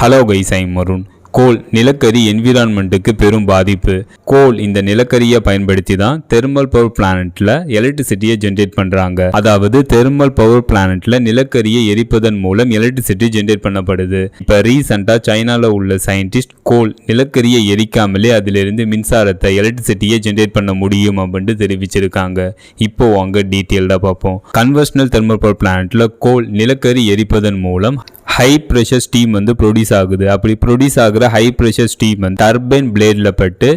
Hello guys, I'm Marun. Coal நிலக்கரி என்விரான்மெண்ட்டுக்கு பெரும் பாதிப்பு. கோல் இந்த நிலக்கரியை பயன்படுத்தி தான் தெர்மல் பவர் பிளானட்ல எலக்ட்ரிசிட்டியை ஜென்ரேட் பண்றாங்க. அதாவது தெர்மல் பவர் பிளானட்ல நிலக்கரியை எரிப்பதன் மூலம் எலக்ட்ரிசிட்டி ஜென்ரேட் பண்ணப்படுது. இப்ப ரீசெண்டா சைனால உள்ள சயின்டிஸ்ட் கோல் நிலக்கரியை எரிக்காமலே அதிலிருந்து மின்சாரத்தை எலக்ட்ரிசிட்டியை ஜென்ரேட் பண்ண முடியும் அப்படின்னு தெரிவிச்சிருக்காங்க. இப்போ வாங்க டீட்டெயில்டா பார்ப்போம். கன்வென்ஷனல் தெர்மல் பவர் பிளானட்ல கோல் நிலக்கரி எரிப்பதன் மூலம் ஹை ப்ரெஷர் ஸ்டீம் ப்ரொடியூஸ் ஆகுது. அப்படி ப்ரொடியூஸ் ஆகிற ஹை ப்ரெஷர் ஸ்டீம் டர்பைன் பிளேடில் பட்டு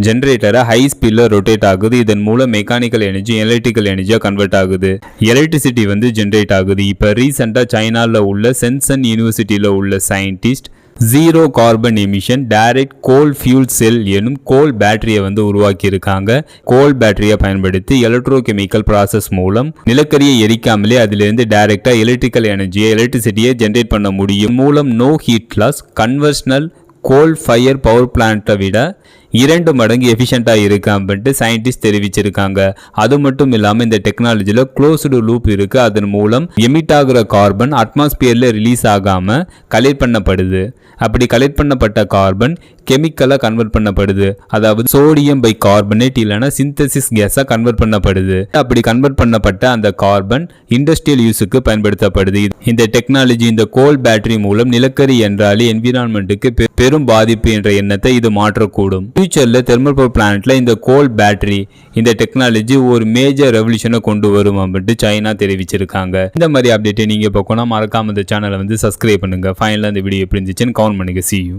ஜென்ரேட்டரை ஹை ஸ்பீடில் ரொட்டேட் ஆகுது. இதன் மூலம் மெக்கானிக்கல் எனர்ஜி எலக்ட்ரிக்கல் எனர்ஜியாக கன்வெர்ட் ஆகுது. எலக்ட்ரிசிட்டி ஜென்ரேட் ஆகுது. இப்போ ரீசெண்டாக சைனாவில் உள்ள சென்சன் யூனிவர்சிட்டியில் உள்ள scientist zero carbon emission direct coal fuel cell எனும் கோல் பேட்டரியை உருவாக்கி இருக்காங்க. கோல் பேட்டரியை பயன்படுத்தி எலக்ட்ரோகெமிக்கல் ப்ராசஸ் மூலம் நிலக்கரியை எரிக்காமலே அதிலிருந்து டைரக்டா எலக்ட்ரிக்கல் எனர்ஜியை எலக்ட்ரிசிட்டியை ஜென்ரேட் பண்ண முடியும். மூலம் நோ ஹீட் லாஸ். கன்வென்ஷனல் கோல் ஃபயர் பவர் பிளான்ட்டை விட 2 மடங்கு எஃபிஷியண்டாக இருக்கு அப்படின்ட்டு சயின்டிஸ்ட் தெரிவிச்சிருக்காங்க. அது மட்டும் இல்லாமல் இந்த டெக்னாலஜியில் க்ளோஸ்டு லூப் இருக்குது. அதன் மூலம் எமிட் ஆகிற கார்பன் அட்மாஸ்பியரில் ரிலீஸ் ஆகாமல் கலெக்ட் பண்ணப்படுது. அப்படி கலெக்ட் பண்ணப்பட்ட கார்பன் கெமிக்கலாக கன்வெர்ட் பண்ணப்படுது. அதாவது சோடியம் பை கார்பனேட் இல்லைனா சிந்தசிஸ் கேஸாக கன்வெர்ட் பண்ணப்படுது. அப்படி கன்வெர்ட் பண்ணப்பட்ட அந்த கார்பன் இண்டஸ்ட்ரியல் யூஸுக்கு பயன்படுத்தப்படுது. இந்த டெக்னாலஜி இந்த கோல் பேட்டரி மூலம் நிலக்கரி என்றாலே என்விரான்மெண்ட்டுக்கு பெரும் பாதிப்பு என்ற எண்ணத்தை இது மாற்றக்கூடும். ஃபியூச்சரில் தெர்மல் பவர் பிளானட்ல இந்த கோல் பேட்டரி இந்த டெக்னாலஜி ஒரு மேஜர் ரெவல்யூஷனை கொண்டு வரும் அப்படின்ட்டு சைனா தெரிவிச்சிருக்காங்க. இந்த மாதிரி அப்டேட்டை நீங்கள் பார்க்கணும் மறக்காம இந்த சேனலை சப்ஸ்கிரைப் பண்ணுங்க. ஃபைனலாக இந்த வீடியோ எப்படி இருந்துச்சுன்னு கமெண்ட் பண்ணுங்க. See you.